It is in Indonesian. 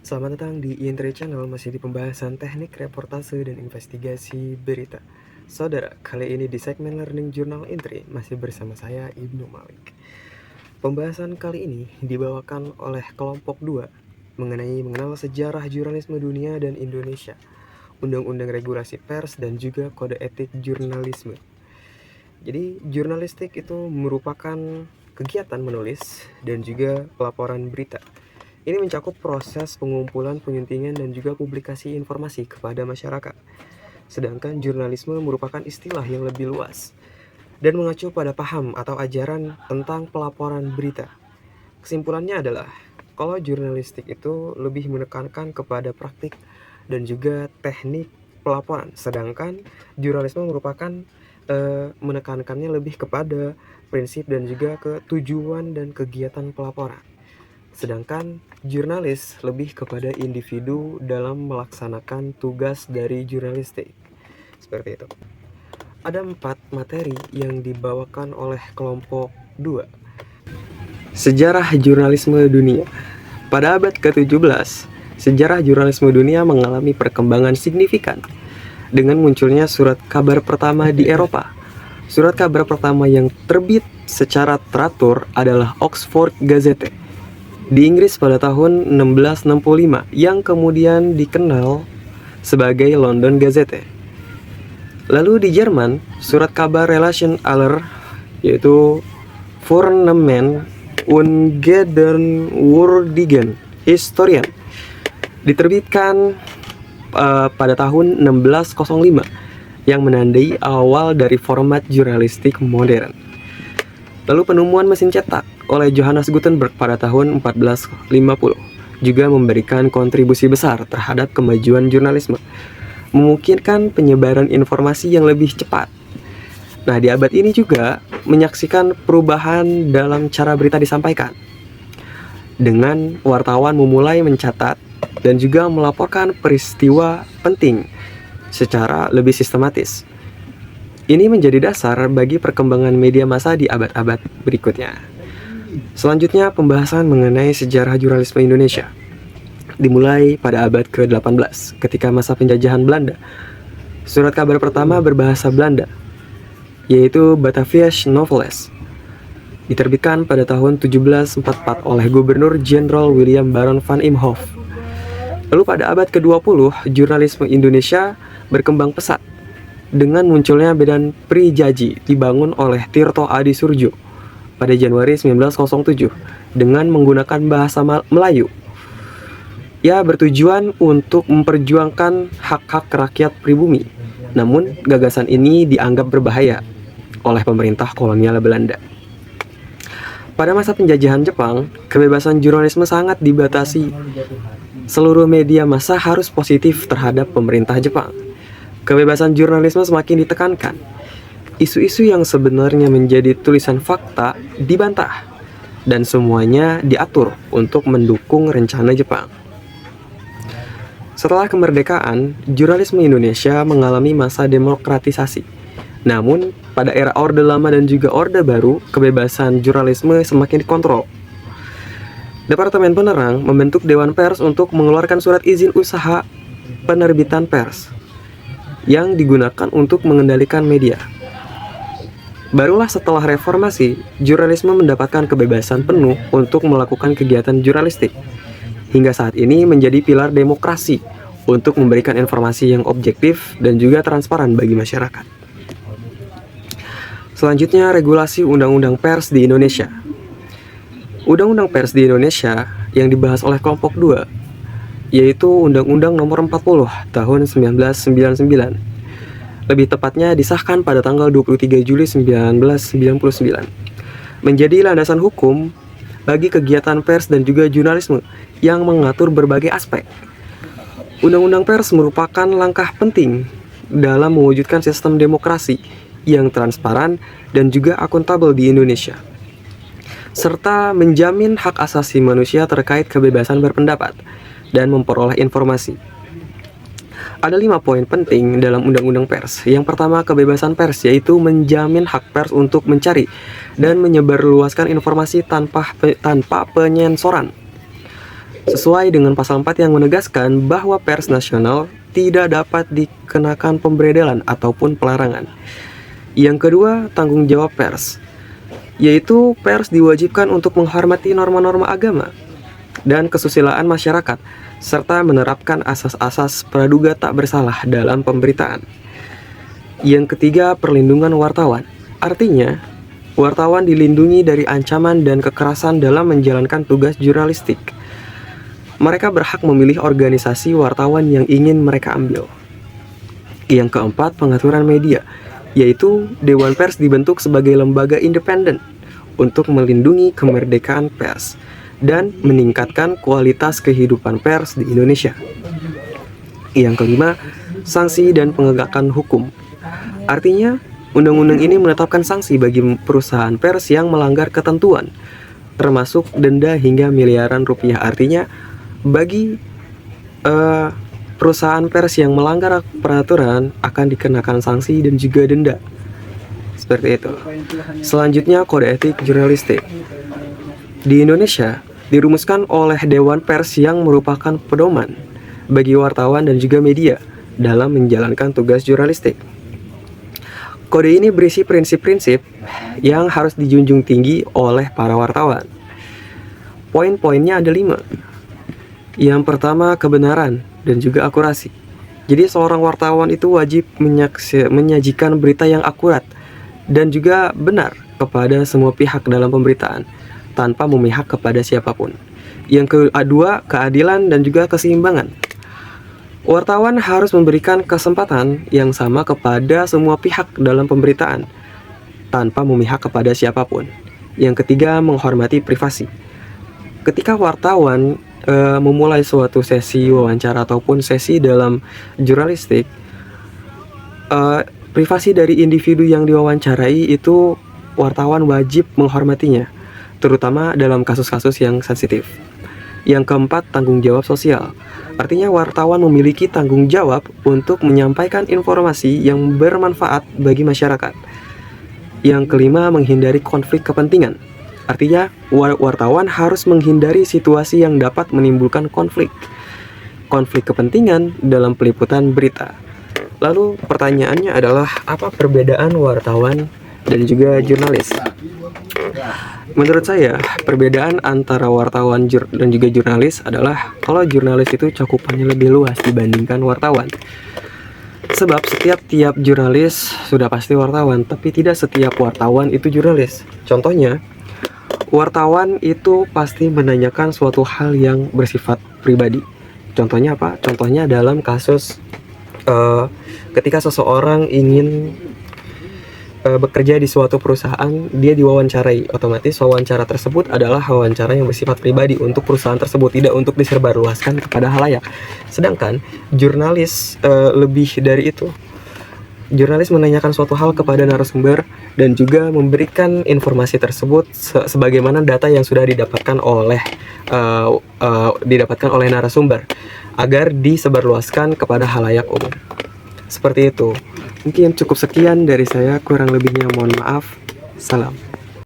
Selamat datang di Intre Channel, masih di pembahasan teknik reportase dan investigasi berita. Saudara, kali ini di segmen Learning Journal Intre masih bersama saya Ibnu Malik. Pembahasan kali ini dibawakan oleh kelompok 2 mengenai mengenal sejarah jurnalisme dunia dan Indonesia, Undang-Undang Regulasi Pers dan juga Kode Etik Jurnalisme. Jadi, jurnalistik itu merupakan kegiatan menulis dan juga pelaporan berita. Ini mencakup proses pengumpulan, penyuntingan, dan juga publikasi informasi kepada masyarakat. Sedangkan jurnalisme merupakan istilah yang lebih luas dan mengacu pada paham atau ajaran tentang pelaporan berita. Kesimpulannya adalah, kalau jurnalistik itu lebih menekankan kepada praktik dan juga teknik pelaporan, sedangkan jurnalisme merupakan menekankannya lebih kepada prinsip dan juga ke tujuan dan kegiatan pelaporan. Sedangkan jurnalis lebih kepada individu dalam melaksanakan tugas dari jurnalistik. Seperti itu. Ada 4 materi yang dibawakan oleh kelompok 2. Sejarah jurnalisme dunia. Pada abad ke-17, sejarah jurnalisme dunia mengalami perkembangan signifikan dengan munculnya surat kabar pertama di Eropa. Surat kabar pertama yang terbit secara teratur adalah Oxford Gazette di Inggris pada tahun 1665 yang kemudian dikenal sebagai London Gazette. Lalu di Jerman, surat kabar Relation aller, yaitu Vornamen und Gedenkordnungen Historien, diterbitkan pada tahun 1605 yang menandai awal dari format jurnalistik modern. Lalu penemuan mesin cetak oleh Johannes Gutenberg pada tahun 1450 juga memberikan kontribusi besar terhadap kemajuan jurnalisme, memungkinkan penyebaran informasi yang lebih cepat. Nah, di abad ini juga menyaksikan perubahan dalam cara berita disampaikan, dengan wartawan memulai mencatat dan juga melaporkan peristiwa penting secara lebih sistematis. Ini menjadi dasar bagi perkembangan media massa di abad-abad berikutnya. Selanjutnya, pembahasan mengenai sejarah jurnalisme Indonesia. Dimulai pada abad ke-18 ketika masa penjajahan Belanda. Surat kabar pertama berbahasa Belanda, yaitu Batavia's Novelles, diterbitkan pada tahun 1744 oleh Gubernur Jenderal William Baron van Imhoff. Lalu pada abad ke-20, jurnalisme Indonesia berkembang pesat dengan munculnya Medan Prijaji dibangun oleh Tirto Adi Surjo pada Januari 1907 dengan menggunakan bahasa Melayu. Ia bertujuan untuk memperjuangkan hak-hak rakyat pribumi. Namun, gagasan ini dianggap berbahaya oleh pemerintah kolonial Belanda. Pada masa penjajahan Jepang, kebebasan jurnalisme sangat dibatasi. Seluruh media massa harus positif terhadap pemerintah Jepang. Kebebasan jurnalisme semakin ditekankan. Isu-isu yang sebenarnya menjadi tulisan fakta dibantah, dan semuanya diatur untuk mendukung rencana Jepang. Setelah kemerdekaan, jurnalisme Indonesia mengalami masa demokratisasi. Namun, pada era Orde Lama dan juga Orde Baru, kebebasan jurnalisme semakin dikontrol. Departemen Penerang membentuk Dewan Pers untuk mengeluarkan surat izin usaha penerbitan pers yang digunakan untuk mengendalikan media. Barulah setelah reformasi, jurnalisme mendapatkan kebebasan penuh untuk melakukan kegiatan jurnalistik. Hingga saat ini menjadi pilar demokrasi untuk memberikan informasi yang objektif dan juga transparan bagi masyarakat. Selanjutnya, regulasi Undang-Undang Pers di Indonesia. Undang-Undang Pers di Indonesia yang dibahas oleh kelompok 2, yaitu Undang-Undang Nomor 40 Tahun 1999. Lebih tepatnya disahkan pada tanggal 23 Juli 1999. Menjadi landasan hukum bagi kegiatan pers dan juga jurnalisme yang mengatur berbagai aspek. Undang-Undang Pers merupakan langkah penting dalam mewujudkan sistem demokrasi yang transparan dan juga akuntabel di Indonesia, serta menjamin hak asasi manusia terkait kebebasan berpendapat dan memperoleh informasi. Ada 5 poin penting dalam Undang-Undang Pers. Yang pertama, kebebasan pers, yaitu menjamin hak pers untuk mencari dan menyebarluaskan informasi tanpa penyensoran. sesuai dengan pasal 4 yang menegaskan bahwa pers nasional tidak dapat dikenakan pemberedelan ataupun pelarangan. Yang kedua, tanggung jawab pers, yaitu pers diwajibkan untuk menghormati norma-norma agama dan kesusilaan masyarakat, serta menerapkan asas-asas praduga tak bersalah dalam pemberitaan. Yang ketiga, perlindungan wartawan. Artinya, wartawan dilindungi dari ancaman dan kekerasan dalam menjalankan tugas jurnalistik. Mereka berhak memilih organisasi wartawan yang ingin mereka ambil. Yang keempat, pengaturan media, yaitu Dewan Pers dibentuk sebagai lembaga independen untuk melindungi kemerdekaan pers dan meningkatkan kualitas kehidupan pers di Indonesia. Yang kelima, sanksi dan penegakan hukum. Artinya, undang-undang ini menetapkan sanksi bagi perusahaan pers yang melanggar ketentuan, termasuk denda hingga miliaran rupiah. Artinya, bagi perusahaan pers yang melanggar peraturan akan dikenakan sanksi dan juga denda. Seperti itu. Selanjutnya, kode etik jurnalistik. Di Indonesia, dirumuskan oleh Dewan Pers yang merupakan pedoman bagi wartawan dan juga media dalam menjalankan tugas jurnalistik. Kode ini berisi prinsip-prinsip yang harus dijunjung tinggi oleh para wartawan. Poin-poinnya ada 5. Yang pertama, kebenaran dan juga akurasi. Jadi seorang wartawan itu wajib menyajikan berita yang akurat dan juga benar kepada semua pihak dalam pemberitaan, tanpa memihak kepada siapapun. Yang kedua, keadilan dan juga keseimbangan. Wartawan harus memberikan kesempatan yang sama kepada semua pihak dalam pemberitaan, tanpa memihak kepada siapapun. Yang ketiga, menghormati privasi. Ketika wartawan memulai suatu sesi wawancara ataupun sesi dalam jurnalistik, privasi dari individu yang diwawancarai itu wartawan wajib menghormatinya, terutama dalam kasus-kasus yang sensitif. Yang keempat, tanggung jawab sosial. Artinya wartawan memiliki tanggung jawab untuk menyampaikan informasi yang bermanfaat bagi masyarakat. Yang kelima, menghindari konflik kepentingan. Artinya wartawan harus menghindari situasi yang dapat menimbulkan konflik kepentingan dalam peliputan berita. Lalu pertanyaannya adalah, apa perbedaan wartawan dan juga jurnalis? Menurut saya, perbedaan antara wartawan dan juga jurnalis adalah kalau jurnalis itu cakupannya lebih luas dibandingkan wartawan. Sebab setiap jurnalis sudah pasti wartawan, tapi tidak setiap wartawan itu jurnalis. Contohnya, wartawan itu pasti menanyakan suatu hal yang bersifat pribadi. Contohnya apa? Contohnya dalam kasus ketika seseorang ingin bekerja di suatu perusahaan, dia diwawancarai. Otomatis wawancara tersebut adalah wawancara yang bersifat pribadi untuk perusahaan tersebut, tidak untuk disebarluaskan kepada halayak. Sedangkan jurnalis lebih dari itu. Jurnalis menanyakan suatu hal kepada narasumber dan juga memberikan informasi tersebut sebagaimana data yang sudah didapatkan oleh narasumber agar disebarluaskan kepada halayak umum. Seperti itu. Mungkin cukup sekian dari saya, kurang lebihnya mohon maaf. Salam.